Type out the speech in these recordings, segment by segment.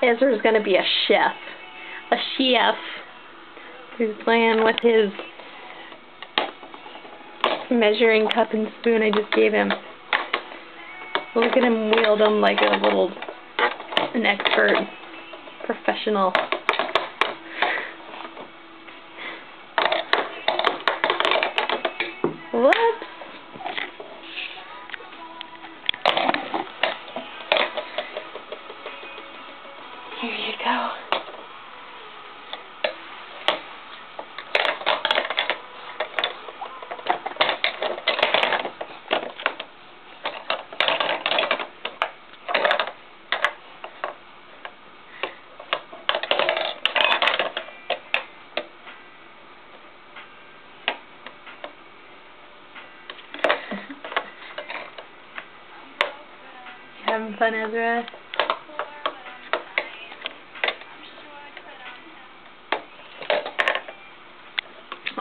Ezra's gonna be a chef. A chef. Who's playing with his measuring cup and spoon I just gave him. Look at him wield them like an expert, professional. Whoops. Here you go. Having fun, Ezra?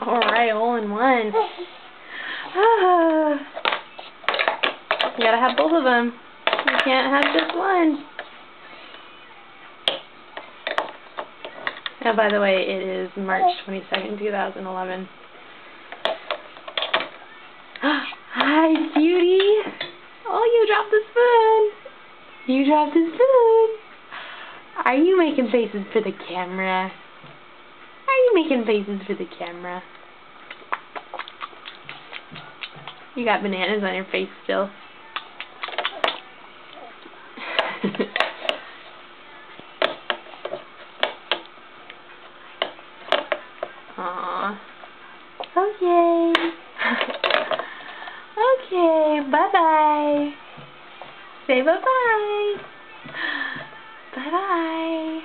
Alright, all in one. You gotta have both of them. You can't have just one. Oh, by the way, it is March 22nd, 2011. Hi, cutie! Oh, you dropped the spoon! You dropped the spoon! Are you making faces for the camera? Are you making faces for the camera? You got bananas on your face still. Aww. Okay. Okay, bye-bye. Say bye-bye. Bye-bye.